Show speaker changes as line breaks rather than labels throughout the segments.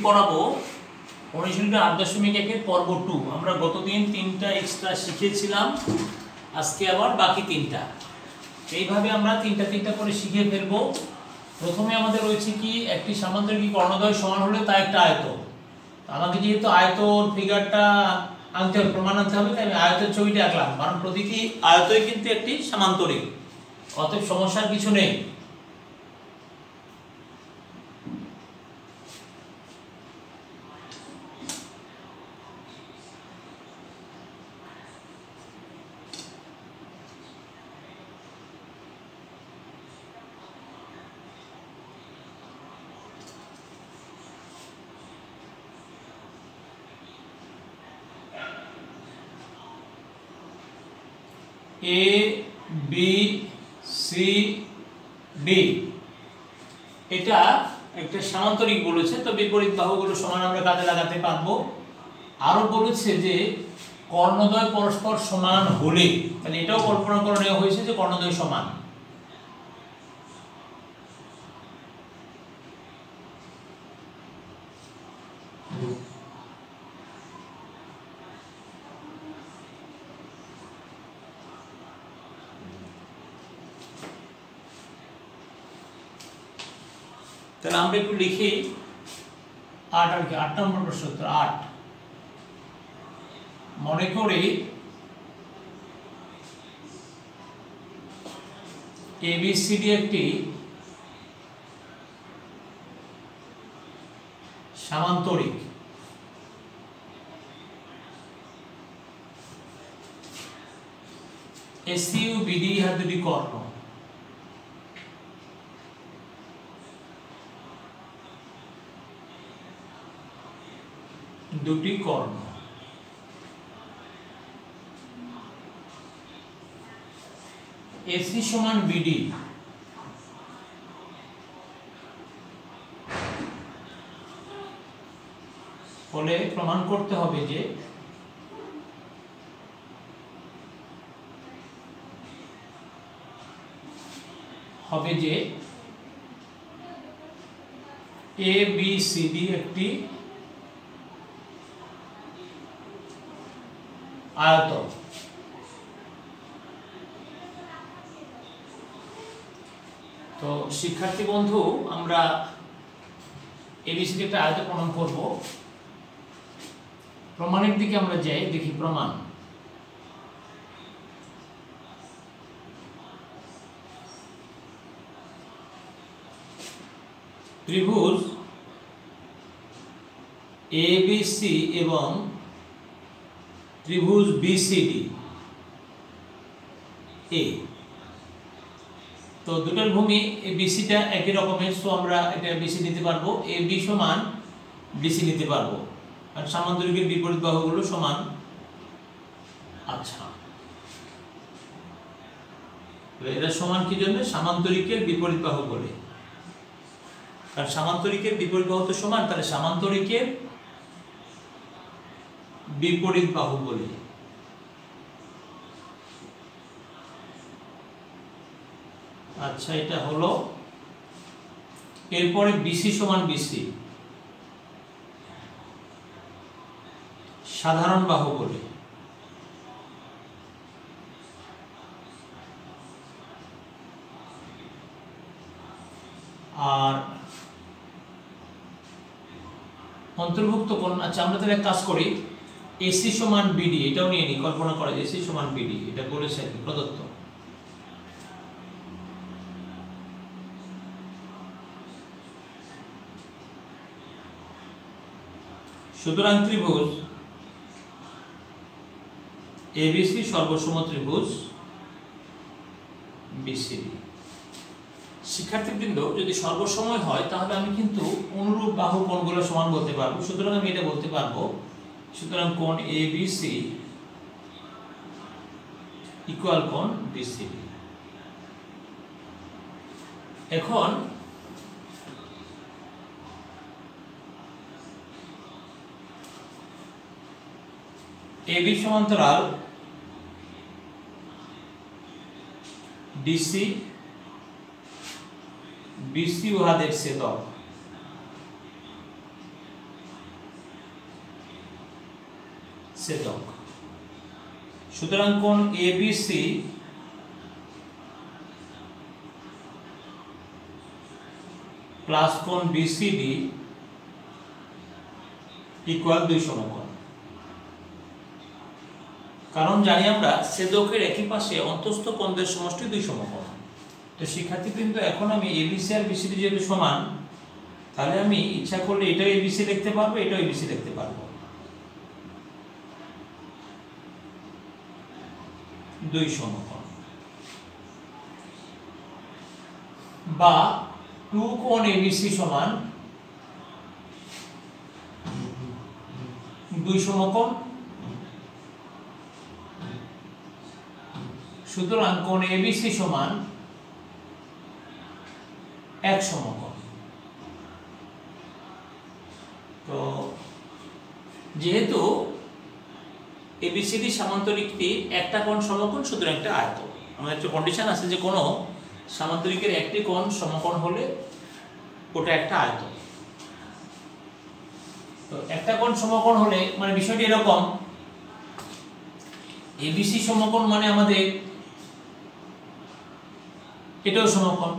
পড়াবো অনুশীলনী 8.1 পর্ব 2। আমরা গতদিন 3টা এক্সট্রা শিখেছিলাম, আজকে আবার বাকি 3টা। এইভাবে আমরা 3টা করে শিখে ফেলবো। প্রথমে আমাদের রয়েছে কি, একটি সামান্তরিক কর্ণদ্বয় সমান হলে তা একটা আয়ত। আমাকে যেহেতু আয়তর ফিগারটা আনতে হবে, প্রমাণ আনতে হবে, তাই আমি আয়তের ছবিটা আঁকলাম, কারণ প্রতিটি আয়তই কিন্তু একটি সামান্তরিক, অতএব সমস্যার কিছু নেই। এ বি সি ডি এটা একটা সামান্তরিক বলেছে, তো বিপরীত বাহুগুলো সমান আমরা কাজে লাগাতে পারবো। আরো বলেছে যে কর্ণদ্বয় পরস্পর সমান হলে, তাহলে এটাও কল্পনা করে নেওয়া হয়েছে যে কর্ণদ্বয় সমান। তাহলে আমরা একটু লিখি 8 আর কি 8 নম্বর প্রশ্ন উত্তর 8। মনে করি এবিসিডি একটি সামান্তরিক। এসি ও বিডি ইহার দুটি কর্ণ। দুটি কর্ণ এসি সমান বিডি বলে প্রমাণ করতে হবে যে এ বি সি ডি একটি আয়ত। তো শিক্ষার্থী বন্ধু, আমরা এবিসিডি একটা আয়ত প্রমাণ করব। প্রমাণের দিকে আমরা যাই, দেখি প্রমাণ। ত্রিভুজ এবিসি এবং ত্রিভুজ বিসিডি এ, তো দুটোর ভূমি বিসিটা একই রকমের, সো আমরা এটা বিসি নিতে পারবো। এ বি সমান বিসি নিতে পারবো, আর সামান্তরিকের বিপরীত বাহুগুলো সমান। আচ্ছা, এরা সমান কি জন্য? সামান্তরিকের বিপরীত বাহু বলে, কারণ সামান্তরিকের বিপরীত বাহু তো সমান, তাহলে সামান্তরিকের বিপরীত বাহু বলে। আচ্ছা, এটা হলো। এরপরে বিসি সমান বিসি সাধারণ বাহু বলে। আর অন্তর্ভুক্ত কোণ, আচ্ছা আমরা তাহলে এক কাজ করি, এসি সমান বিডি এটাও নিয়ে নিই, কল্পনা করা যায় এসি সমান বিডি, এটা বলেছে আর কি, প্রদত্ত। সুতরাং ত্রিভুজ এবিসি সর্বসম ত্রিভুজ বিসিডি। শিক্ষার্থীবৃন্দ, যদি সর্বসময় হয় তাহলে আমি কিন্তু অনুরূপ বাহু কোণগুলো সমান বলতে পারবো। সুতরাং আমি এটা বলতে পারবো, সুতরাং কোণ এবিসি ইকুয়াল কোণ বিসিডি। এখন এবি সমান্তরাল ডিসি বিসি উহাদের ছেদক। ছেদক। সুতরাং কোণ এবিসি প্লাস কোণ বিসিডি ইকুয়াল 2 সমকোণ। কারণ জানি আমরা ছেদকের একই পাশে অন্তঃস্থ কোণদের সমষ্টি 2 সমকোণ। তো শিক্ষার্থী কিন্তু এখন আমি এবিসি আর বিসিডি যেহেতু সমান, তাহলে আমি ইচ্ছা করলে এটাও এবিসি লিখতে পারবো, এটাও এবিসি লিখতে পারবো। 2 সমকোণ বা 2 কোণ এবিসি সমান 2 সমকোণ। সুতরাং কোণ এবিসি সমান 1 সমকোণ। তো যেহেতু এবিসিডি সামান্তরিকটি একটা কোণ সমকোণ, সুতরাং একটা আয়ত। আমাদের একটা কন্ডিশন আছে যে কোনো সামান্তরিকের একটি কোণ সমকোণ হলে ওটা একটা আয়ত। তো একটা কোণ সমকোণ হলে মানে বিষয়টি এরকম, এবিসি সমকোণ মানে আমাদের এটাও সমকোণ,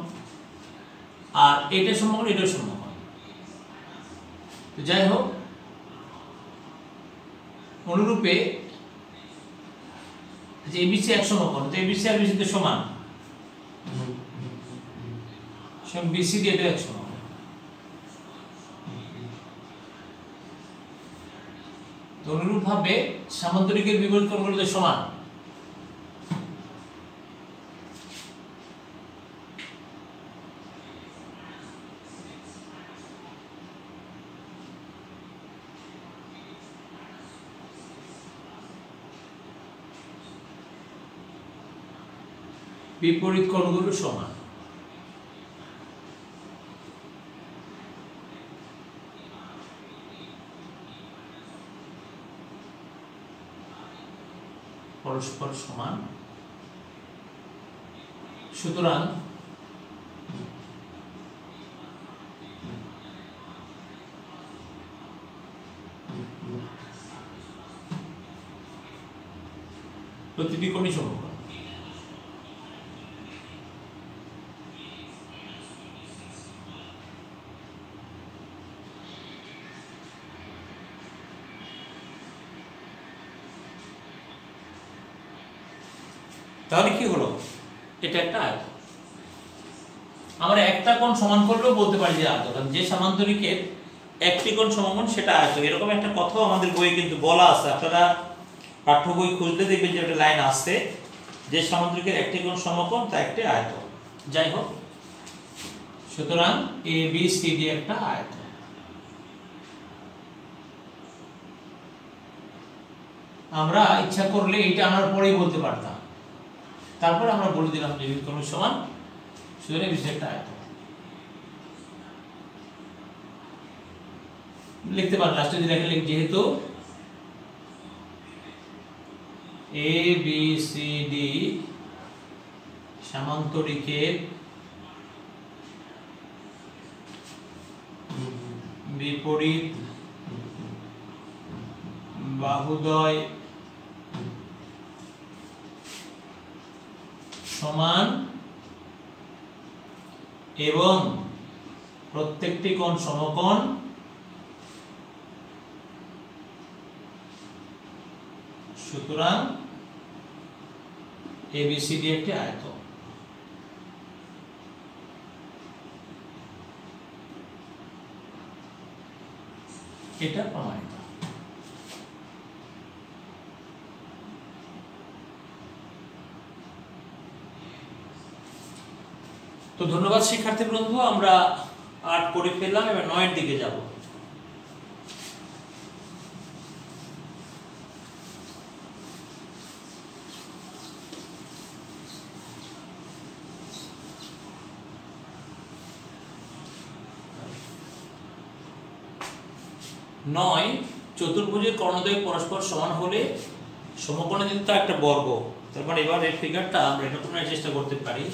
আর এটা সমকোণ, এটাও সমকোণ। তো যাই হোক, অনুরূপে যে এবিসি এক সমকোণ, তো এবিসি আর বিসি তো সমান, বিসিডি এটা এক সমকোণ। তো অনুরূপ ভাবে সামান্তরিকের বিপরীত কোণগুলো তো সমান। বিপরীত কোণগুলো সমান। পরস্পর সমান। সুতরাং প্রতিটি কোণই সমকোণ। তাহলে কি হলো, এটা একটা আয়ত। আমরা একটা কোণ সমান করলেও বলতে পারি যে আয়ত, কারণ যে সামান্তরিকের একটি কোণ সমকোণ সেটা আয়ত। এরকম একটা কথাও আমাদের বইয়ে কিন্তু বলা আছে, আপনারা পাঠ্য বই খুঁজলে দেখবেন যে একটা লাইন আছে, যে সামান্তরিকের একটি কোণ সমকোণ তা একটি আয়ত। যাই হোক, সুতরাং এ বি সি ডি একটা আয়ত। আমরা ইচ্ছা করলে এটা আনার পরেই বলতে পারতাম, তারপরে আমরা বলে দিলাম যে কোণ সমান, সুতরাং বিসি একটা আয়ত লিখতে পারেন। লাস্টে যদি লেখা লিখ, যেহেতু এ বি সি ডি সামান্তরিকের বিপরীত বাহুদ্বয় সমান এবং প্রত্যেকটি কোণ সমকোণ, সুতরাং এবিসিডি একটি আয়ত। এটা প্রমাণিত। তো ধন্যবাদ শিক্ষার্থী বন্ধু, আমরা 8 করে ফেললাম, এবার 9 এর দিকে যাব। নয়, চতুর্ভুজের কর্ণদ্বয় পরস্পর সমান হলে সমকোণে যদি তা একটা বর্গ। তারপর এবার এই ফিগারটা আমরা এটা পুনরায় চেষ্টা করতে পারি।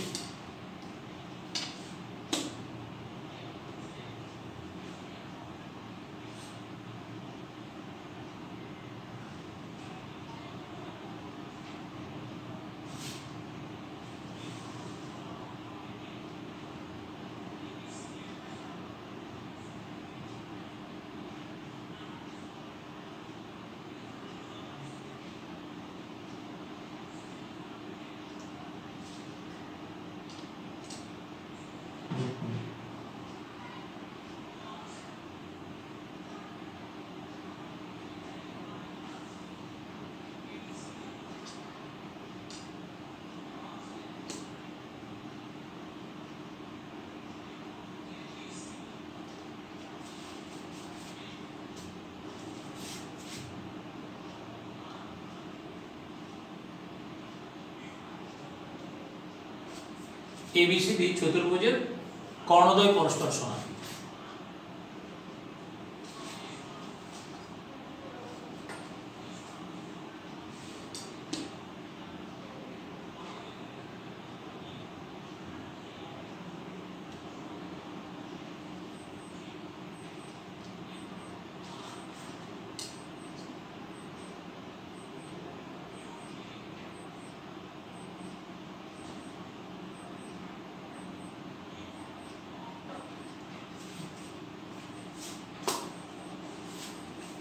এবিসিডি চতুর্ভুজের কর্ণদ্বয় পরস্পর সমান।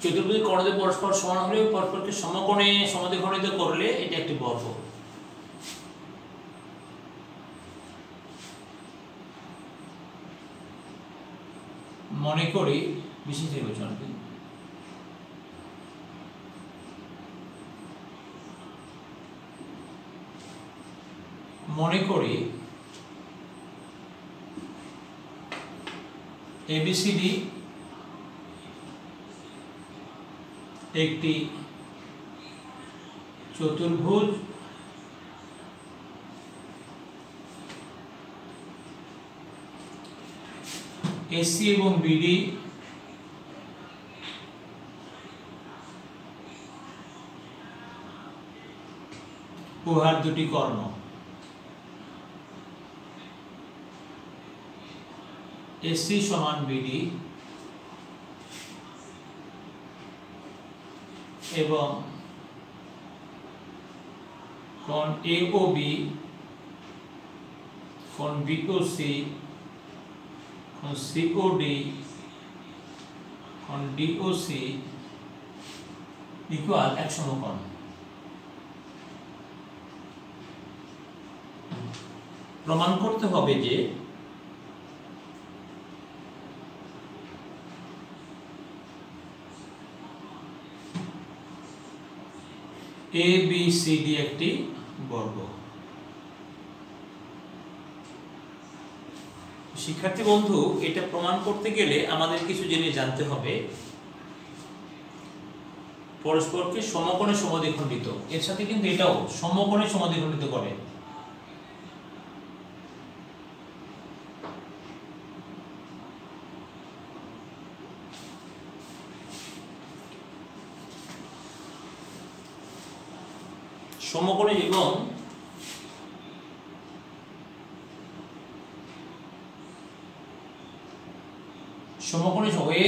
চতুর্ভুজের কর্ণদ্বয় পরস্পর সমান হলে পরস্পরকে সমকোণে সমদ্বিখণ্ডিত করলে এটা একটি বর্গ। মনে করি বিশেষ নির্বাচন, মনে করি এবিসিডি একটি চতুর্ভুজ এসি এবং বিডি উহার দুটি কর্ণ এসি সমান বিডি এবং কোণ AOB, কোণ BOC, কোণ COD, কোণ DOC ইকুয়াল এক সমকোণ। প্রমাণ করতে হবে যে ABCD একটি বর্গ। শিক্ষার্থী বন্ধু, এটা প্রমাণ করতে গেলে আমাদের কিছু জিনিস জানতে হবে। পরস্পরকে সমকোণে সমদ্বিখণ্ডিত, এর সাথে কিন্তু এটাও সমকোণে সমদ্বিখণ্ডিত করে। সমকোণে এবং সমকোণে OA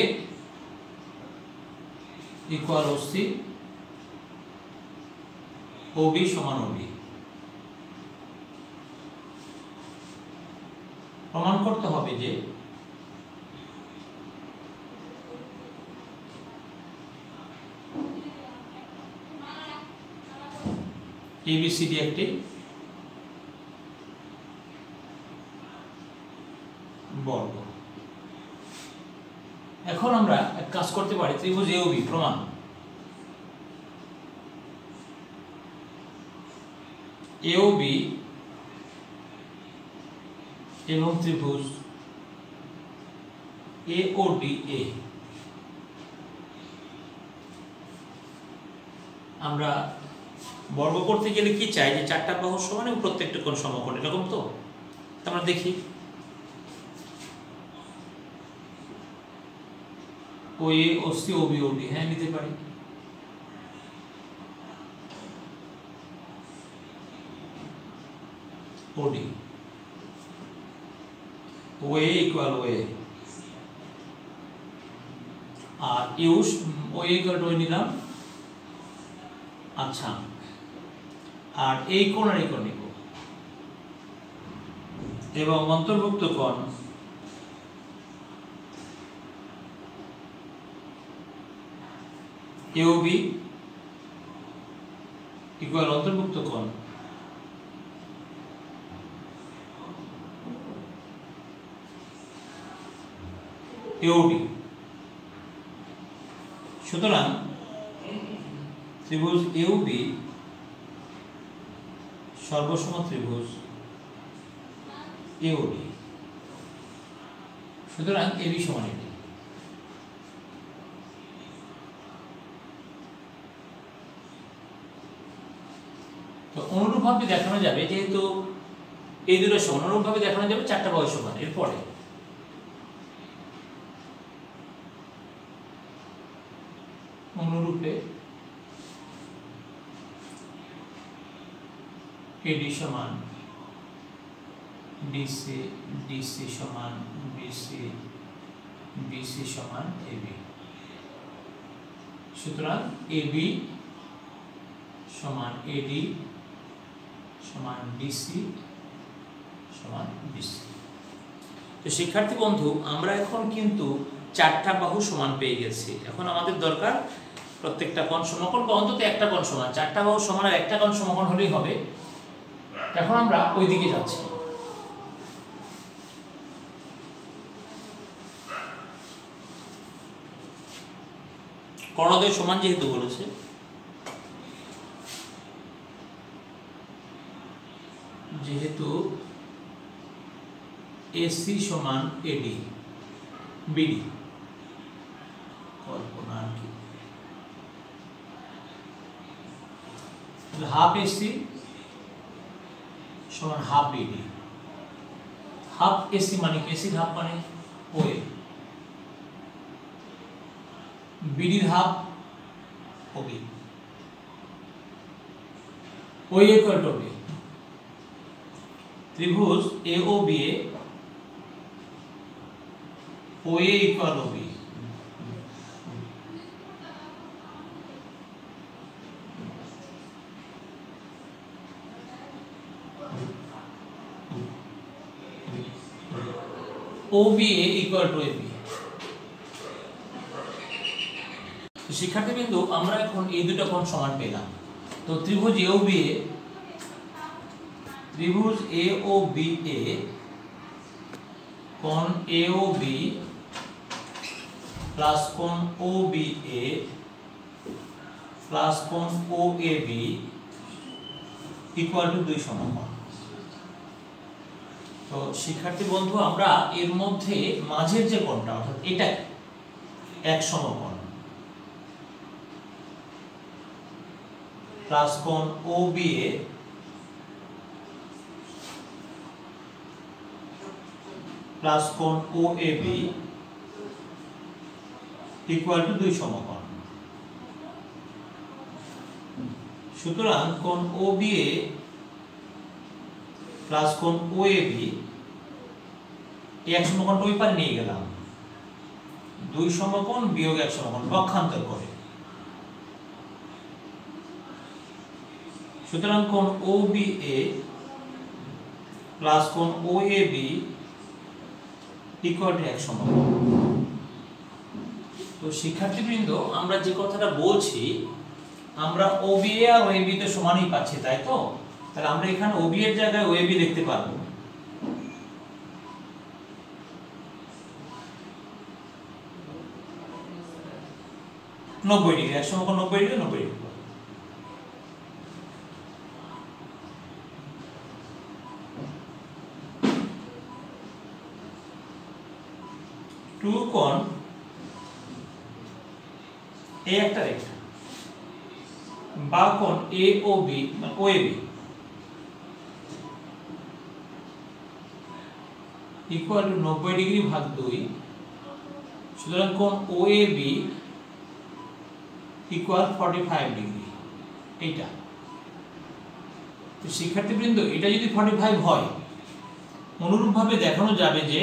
ইকুয়াল OC, OB সমান OB। প্রমাণ করতে হবে যে ABCD একটি বর্গ। এখন আমরা এক কাজ করতে পারি, ত্রিভুজ AOB প্রমাণ। AOB এবং ত্রিভুজ AODA আমরা বর্গ করতে গেলে কি চাই, যে চারটা বাহুর সমান এবং প্রত্যেকটা কোণ সমকোণ, এরকম তো আমরা দেখি। OA OC OB OD হ্যাঁ নিতে পারি। OD OA ইকুয়াল OA আর OA ইকুয়াল OA নিলাম। আচ্ছা, আর এই কোণ আর এই কোণ নিব এবং অন্তর্ভুক্ত কোণ AOB ইকুয়াল অন্তর্ভুক্ত কোণ AOD। সুতরাং ত্রিভুজ AOB সর্বসম ত্রিভুজ AOD। সুতরাং AB সমান AD। তো অনুরূপভাবে দেখানো যাবে, যেহেতু এই দুটো সমান, অনুরূপভাবে দেখানো যাবে চারটা বাহু সমান। এরপরে অনুরূপে এডি সমান ডিসি, ডিসি সমান বিসি, বিসি সমান এবি। সুতরাং এবি সমান এডি সমান ডিসি সমান বিসি। তো শিক্ষার্থী বন্ধু, আমরা এখন কিন্তু চারটা বাহু সমান পেয়ে গেছি। এখন আমাদের দরকার প্রত্যেকটা কোণ সমকোণ বা অন্তত একটা কোণ সমান। চারটা বাহু সমান আর একটা কোণ সমকোণ হলেই হবে। এখন আমরা ওই দিকে যাচ্ছি। কর্ণদ্বয় সমান যেহেতু বলেছে, যেহেতু এসি সমান এডি বিডি, কল্পনা আর কি, হাফ এসি সমান হাফ বিডি। হাফ এসি মানে এসির হাফ মানে ওএ, বিডির half OB, OA equal to B. ত্রিভুজ A O B A OA equal to B. OBA equal to AB। শিক্ষার্থীবৃন্দ, আমরা এখন এই দুটো কোণ সমান পেলাম। তো ত্রিভুজ AOBA, ত্রিভুজ AOBA কোণ AOB প্লাস কোণ OBA প্লাস কোণ OAB ইকুয়াল টু 2 সমকোণ। তো শিক্ষার্থী বন্ধু, আমরা এর মধ্যে মাঝের যে কোণটা অর্থাৎ এটা এক সমকোণ প্লাস কোণ OBA প্লাস কোণ OAB ইকুয়াল টু 2 সমকোণ। সুতরাং কোণ OBA প্লাস কোণ OAB এক সমকোণ ওই পারে নিয়ে গেলাম, 2 সমকোণ বিয়োগ 1 সমকোণ পক্ষান্তর করে। সুতরাং কোণ OBA প্লাস কোণ OAB ইকুয়াল টু 1 সমকোণ। তো শিক্ষার্থীবৃন্দ, আমরা যে কথাটা বলছি, আমরা OBA আর OAB তো সমানই পাচ্ছি, তাই তো? তাহলে আমরা এখানে OB এর জায়গায় OAB লিখতে পারবো। নব্বই ডিগ্রি, এক সমকোণ 90 ডিগ্রি, 90 ডিগ্রি। টু কোণ এ একটা রেখা বা কোণ AOB মানে OAB ইকুয়াল টু 90 ডিগ্রি ভাগ 2। সুতরাং কোণ OAB ইকুয়াল 45 ডিগ্রি। এইটা তো শিক্ষার্থীবৃন্দ, এটা যদি 45 হয়, অনুরূপভাবে দেখানো যাবে যে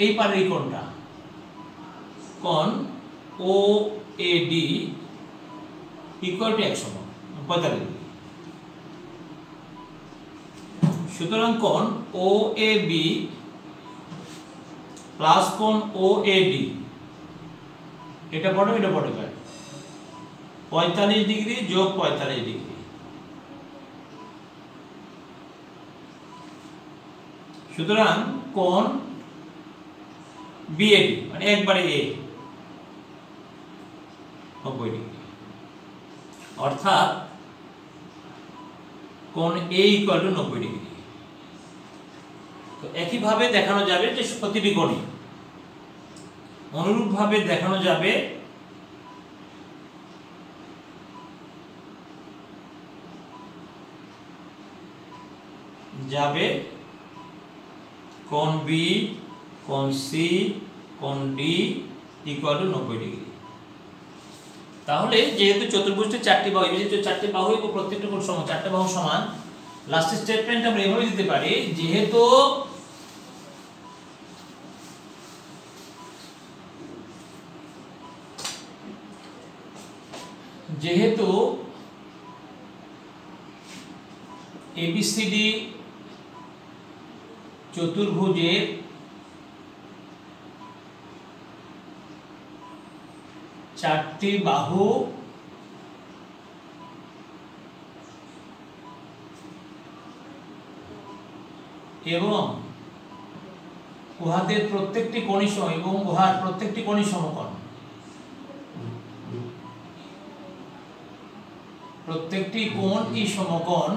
এই পারের কোণটা কোণ OAD ইকুয়াল টু 1 সমকোণ 45 ডিগ্রি। সুতরাং কোণ OAB প্লাস কোণ OAD এটা পড়ো, এটা পড়ো 45 ডিগ্রি যোগ 45 ডিগ্রি। সুতরাং কোণ BAD মানে একবারে A 90 ডিগ্রি, অর্থাৎ কোণ A ইকুয়াল টু 90 ডিগ্রি। তো একইভাবে দেখানো যাবে যে প্রতিটি কোণে অনুরূপভাবে দেখানো যাবে কোণ বি, কোণ সি, কোণ ডি ইকুয়াল টু 90 ডিগ্রি। তাহলে যেহেতু চতুর্ভুজটির চারটি বাহু, এই যে চারটি বাহু এবং প্রত্যেকটা কোণ সমান, চারটি বাহু সমান, লাস্ট স্টেটমেন্ট আমরা এভাবে দিতে পারি যেহেতু ABCD চতুর্ভুজের চারটি বাহু এবং উহাদের প্রত্যেকটি কোণই এবং উহার প্রত্যেকটি কোণই সমকোণ, প্রত্যেকটি কোণই সমকোণ,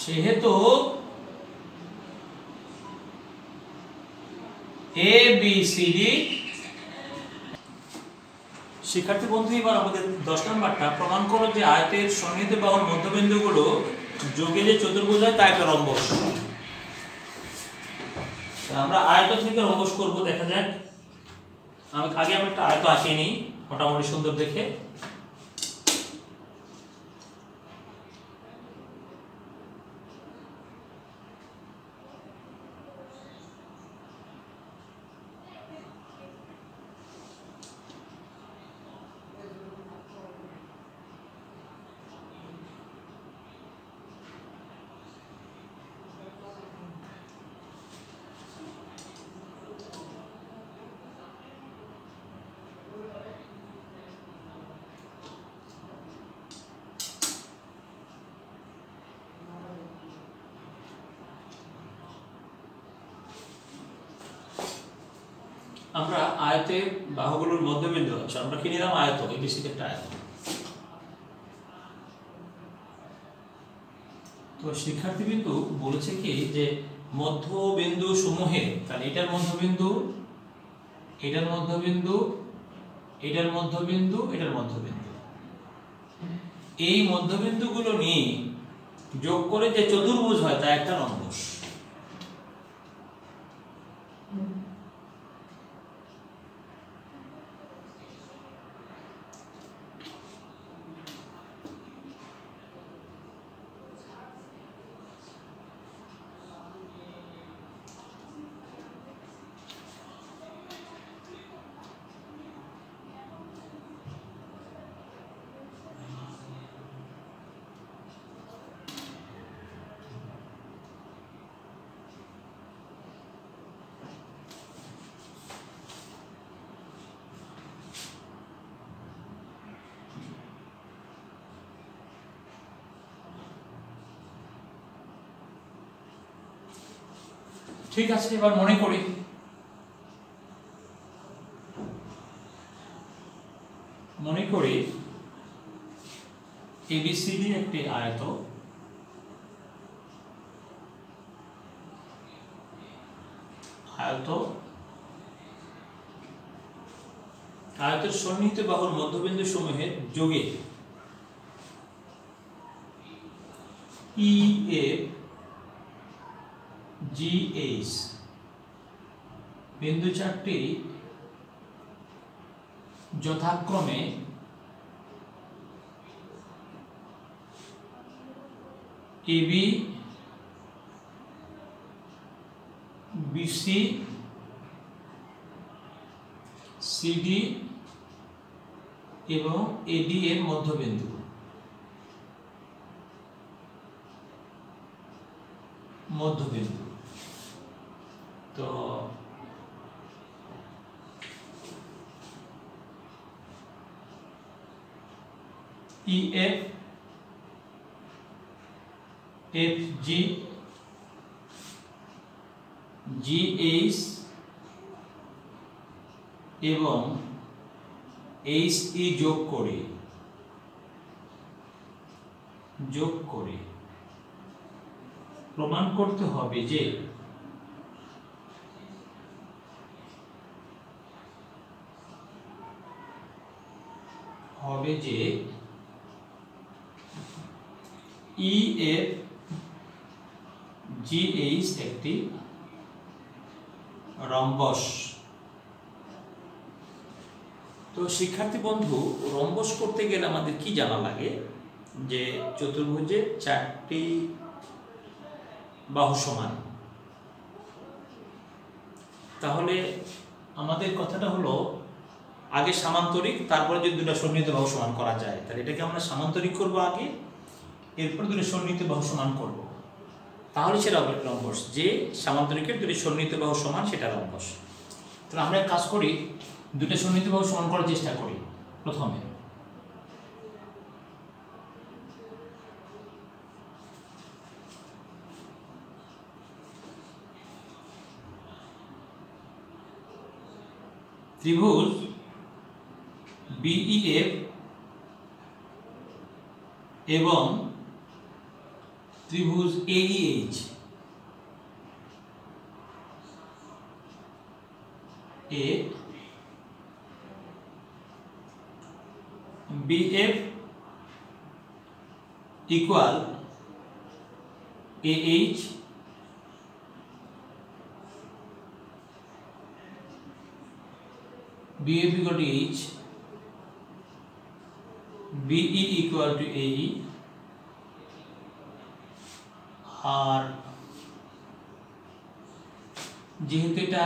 সেহেতু ABCD। শিক্ষার্থী বন্ধু, এবার আমাদের 10 নম্বরটা, প্রমাণ করো যে আয়তের সন্নিহিত বাহুর মধ্যবিন্দুগুলো যোগে যে চতুর্ভুজ হয় তা একটা রম্বস। আমরা আয়ত থেকে রম্বস করব, দেখা যাক। আগে আমি একটা আয়ত আঁকিয়ে নিই মোটামুটি সুন্দর দেখে। আমরা আয়তের বাহুগুলোর মধ্যবিন্দু আছে, আমরা কি নিলাম? আয়ত, এবিসিডি একটা আয়ত। তো শিক্ষার্থীবৃন্দ বলেছে কি যে মধ্যবিন্দু সমূহে, তাহলে এটার মধ্যবিন্দু, এটার মধ্যবিন্দু, এটার মধ্যবিন্দু, এটার মধ্যবিন্দু, এই মধ্যবিন্দুগুলো নিয়ে যোগ করে যে চতুর্ভুজ হয় তা একটা রম্বস। ঠিক আছে, এবার মনে করি এবিসিডি একটি আয়ত, আয়তের সন্নিহিত বাহুর মধ্যবিন্দু সমূহের যোগে EF GH বিন্দু চারটি যথাক্রমে AB, BC, CD এবং AD এর মধ্যবিন্দু। তো EF, FG, GH এবং HE যোগ করে যোগ করে প্রমাণ করতে হবে যে EFGH একটি রম্বস। তো শিক্ষার্থী বন্ধু, রম্বস করতে গেলে আমাদের কি জানা লাগে, যে চতুর্ভুজের 4টি বাহু সমান। তাহলে আমাদের কথাটা হলো আগে সামান্তরিক, তারপরে যদি দুটো সন্নিহিত বাহু সমান করা যায়, তাহলে এটাকে আমরা সামান্তরিক করব আগে, এরপর দুটো সন্নিহিত বাহু সমান করব, তাহলে সেটা হবে রম্বস। যে সামান্তরিকের দুটো সন্নিহিত বাহু সমান, সেটা রম্বস। তাহলে আমরা এক কাজ করি, দুটো সন্নিহিত বাহু সমান করার চেষ্টা করি। প্রথমে ত্রিভুজ BEF এবং ত্রিভুজ AEH A BF equal AH BF equal to H, BE equal to AE, আর যেহেতু এটা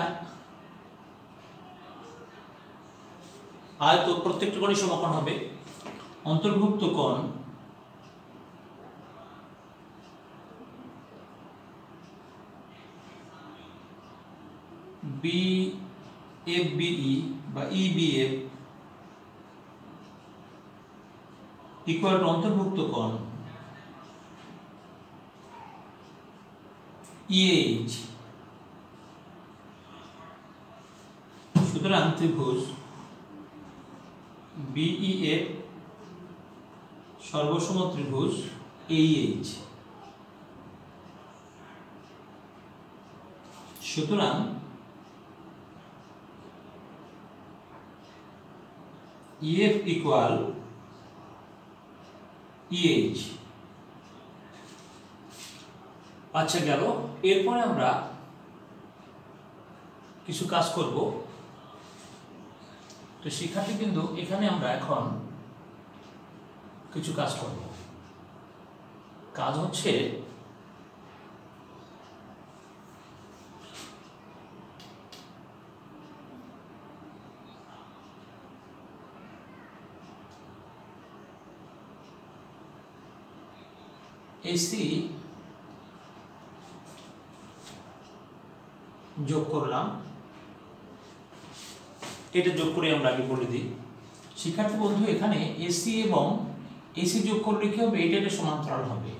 আয়ত, প্রত্যেকটা কোণই সমকোণ হবে, অন্তর্ভুক্ত কোণ BFBE বা EBF ইকুয়াল টু অন্তর্ভুক্ত কোণ EH। সুতরাং ত্রিভুজ BEF সর্বসম ত্রিভুজ AEH। সুতরাং EF equal EH। আচ্ছা, গেল। এরপরে আমরা কিছু কাজ করব। তো শিক্ষার্থী কিন্তু এখানে আমরা এখন কিছু কাজ করব। কাজ হচ্ছে AC যোগ করলাম, এটা যোগ করে আমরা আগে বলে দিই শিক্ষার্থী বন্ধু, এখানে এসি এবং এসি যোগ করলে কি হবে, এটা একটা সমান্তরাল হবে।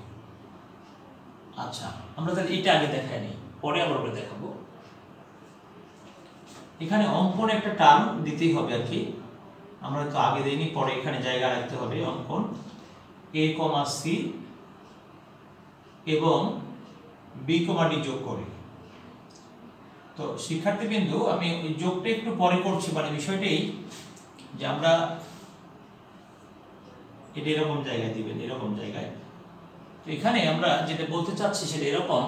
আচ্ছা, আমরা তাহলে এটা আগে দেখাই নিই, পরে আবার দেখাবো। এখানে অঙ্কন একটা টার্ম দিতেই হবে আর কি, আমরা তো আগে দিইনি, পরে এখানে জায়গা রাখতে হবে। অঙ্কন A, C এবং B, D যোগ করি। তো শিক্ষার্থীবৃন্দ, আমি ওই যোগটা একটু পরে করছি, মানে বিষয়টাই যে আমরা এটা এরকম জায়গায় দিবেন, এরকম জায়গায়। তো এখানে আমরা যেটা বলতে চাচ্ছি সেটা এরকম,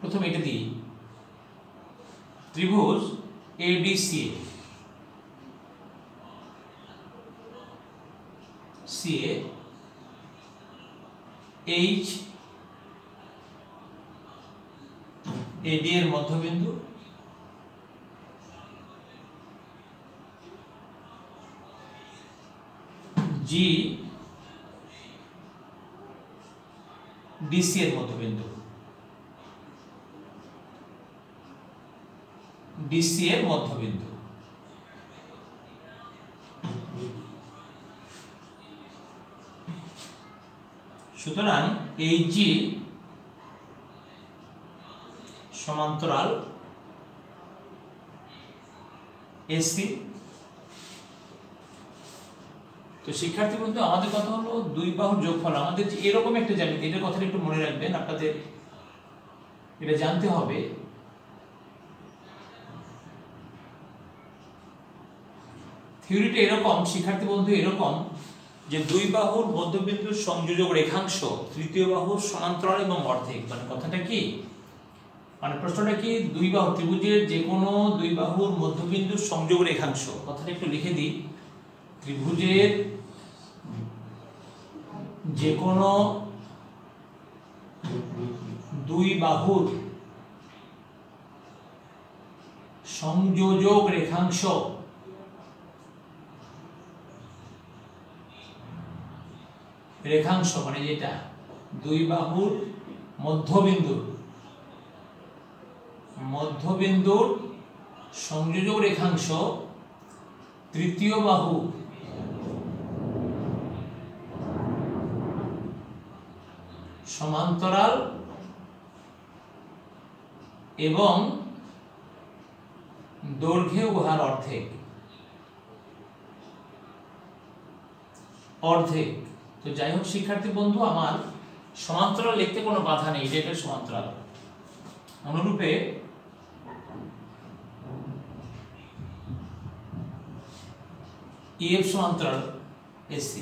প্রথমে এটা দিই, ত্রিভুজ ADCA H AD এর মধ্যবিন্দু, G DC এর মধ্যবিন্দু, DC এর মধ্যবিন্দু। সুতরাং AG সমান্তরাল AC তো শিক্ষার্থী বন্ধু, আমাদের কথা হলো দুই বাহুর যোগফল। আমাদের এরকম একটা জ্যামিতি, এটার কথাটা একটু মনে রাখবেন, আপনাদের এটা জানতে হবে। থিওরিটা এরকম শিক্ষার্থী বন্ধু, এরকম যে দুই বাহুর মধ্যবিন্দুর সংযোজক রেখাংশ তৃতীয় বাহুর সমান্তরাল এবং অর্ধেক। মানে কথাটা কি, মানে প্রশ্নটা কি, দুই বাহু ত্রিভুজের যে কোনো দুই বাহুর মধ্যবিন্দুর সংযোগ রেখাংশ, কথাটা একটু লিখে দিই, ত্রিভুজের যে কোনো দুই বাহুর সংযোজক রেখাংশ মানে যেটা দুই বাহুর মধ্যবিন্দুর সংযোজক রেখাংশ তৃতীয় বাহু সমান্তরাল এবং দৈর্ঘ্যে উহার অর্ধেক। তো যাই হোক শিক্ষার্থী বন্ধু, আমার সমান্তরাল লিখতে কোনো বাধা নেই, এটা সমান্তরাল। অনুরূপে EF সমান্তরাল AC,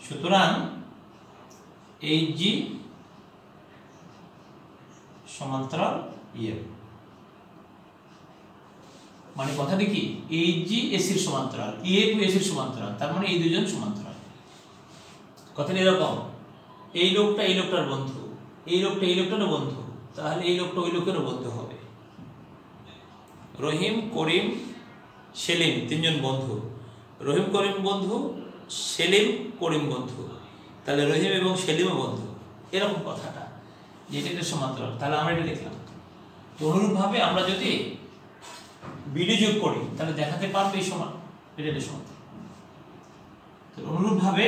সুতরাং HG সমান্তরাল EF। মানে কথাটা কি, HG AC এর সমান্তরাল, EF AC এর সমান্তরাল, তার মানে এই দুজন সমান্তরাল। কথাটা এরকম, এই লোকটা এই লোকটার বন্ধু, এই লোকটা এই লোকটারও বন্ধু, তাহলে এই লোকটা ওই লোকেরও বন্ধু হবে। রহিম, করিম, সেলিম তিনজন বন্ধু, রহিম করিম বন্ধু, সেলিম করিম বন্ধু, তাহলে রহিম এবং সেলিমও বন্ধু, এরকম কথাটা, যেটা একটা সমান্তরাল। তাহলে আমরা এটা লিখলাম। তো অনুরূপভাবে আমরা যদি বিডি যোগ করি তাহলে দেখাতে পারবে এই সমান, এটা একটা সমান্তরাল। তো অনুরূপভাবে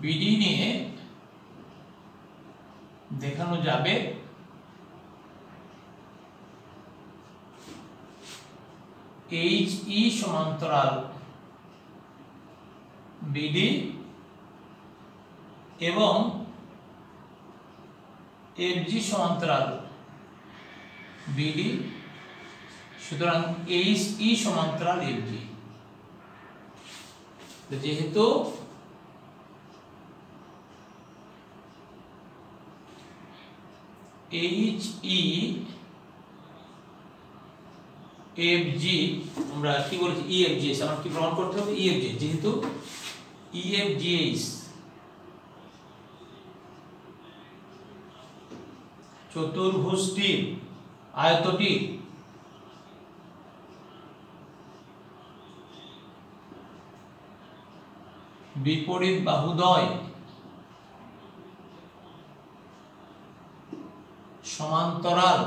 বিডি নিয়ে দেখানো যাবে HE সমান্তরাল বিডি এবং FG সমান্তরাল বিডি, সুতরাং HE সমান্তরাল FG। যেহেতু HE FG, আমরা কি বলছি EFG, আমরা কি প্রমাণ করতে হবে, EFG, যেহেতু EFGH চতুর্ভুজটির আয়তটি বিপরীত বাহুদ্বয় সমান্তরাল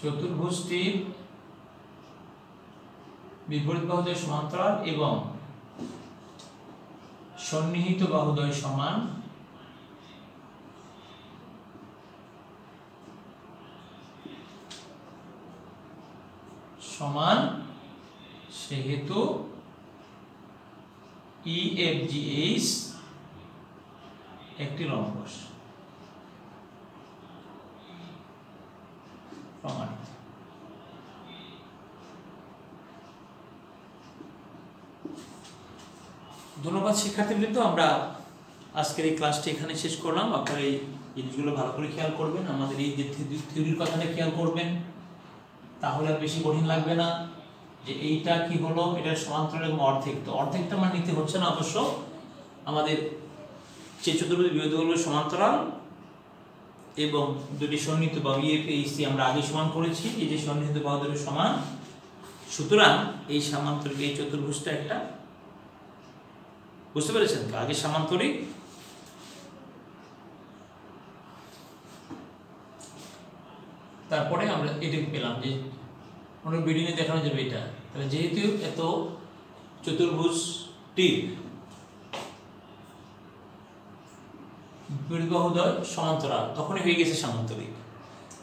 চতুর্ভুজটির বিপরীত বাহুদ্বয় সমান্তরাল এবং সন্নিহিত বাহুদ্বয় সমান সেহেতু EFGH একটি রম্বস। প্রমাণিত। ধন্যবাদ শিক্ষার্থীবৃন্দ, আমরা আজকের এই ক্লাসটি এখানে শেষ করলাম। আপনারা এই জিনিসগুলো ভালো করে খেয়াল করবেন, আমাদের এই যে থিওরির কথাটা খেয়াল করবেন, তাহলে আর বেশি কঠিন লাগবে না। যে এইটা কি হলো, এটা সমান্তরাল এবং অর্ধেক। তো অর্ধেকটা মানে নিতে হচ্ছে না অবশ্য, আমাদের যে চতুর্ভুজ বিবাহগুলো সমান্তরাল এবং দুটি সন্নিহিত বাহু ইএফএসি আমরা আগে সমান করেছি, এই যে সন্নিহিত বাহু দুটো সমান, সুতরাং এই সামান্তরিক এই চতুর্ভুজটা একটা, বুঝতে পেরেছেন তো? আগে সামান্তরিক, তারপরে আমরা এটা পেলাম যে অনেক ভিডিও দেখানো যাবে এটা। তাহলে যেহেতু এত চতুর্ভুজটির বিপরীত বাহুদ্বয় সমান্তরাল, তখনই হয়ে গেছে সামান্তরিক,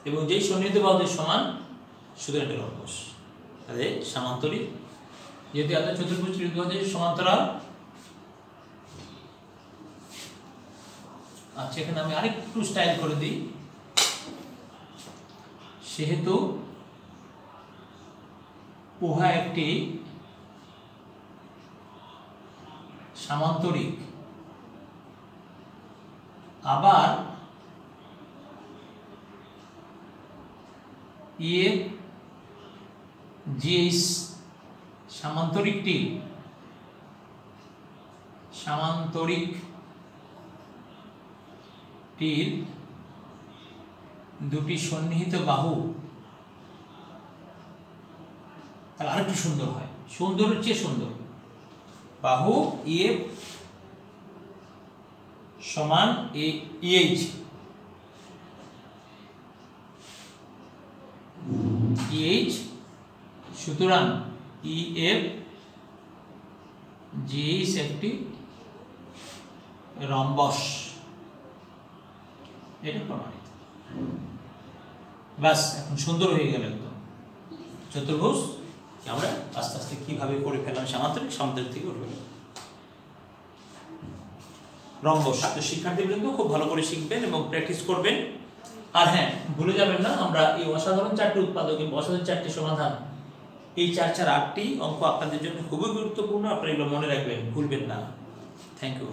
এবং যেই সন্নিহিত বাহুদের সমান সুতরাং এটা লম্বস। তাহলে সামান্তরিক যেহেতু এত চতুর্ভুজ বাহুদের সমান্তরাল। আচ্ছা, এখানে আমি আরেকটু স্টাইল করে দিই। সেহেতু উহা একটি সামান্তরিক, আবার EFGH সামান্তরিকটির দুটি সন্নিহিত বাহু, তাহলে আরেকটু সুন্দর হয়, সুন্দরের চেয়ে সুন্দর। বাহু EF সমান EH, সুতরাং EFGH একটি রম্বস, এটা প্রমাণিত। বাস, এখন সুন্দর হয়ে গেল একদম চতুর্ভুজ। আমরা আস্তে আস্তে কিভাবে করে ফেললাম সামান্তরিক, সামান্তরিক থেকে উঠে গেল রম্বস। তো শিক্ষার্থীবৃন্দ খুব ভালো করে শিখবেন এবং প্র্যাকটিস করবেন। আর হ্যাঁ, ভুলে যাবেন না, আমরা এই অসাধারণ 4টি উৎপাদক এবং অসাধারণ 4টি সমাধান, এই 4 8টি অঙ্ক আপনাদের জন্য খুবই গুরুত্বপূর্ণ। আপনারা এগুলো মনে রাখবেন, ভুলবেন না। Thank you.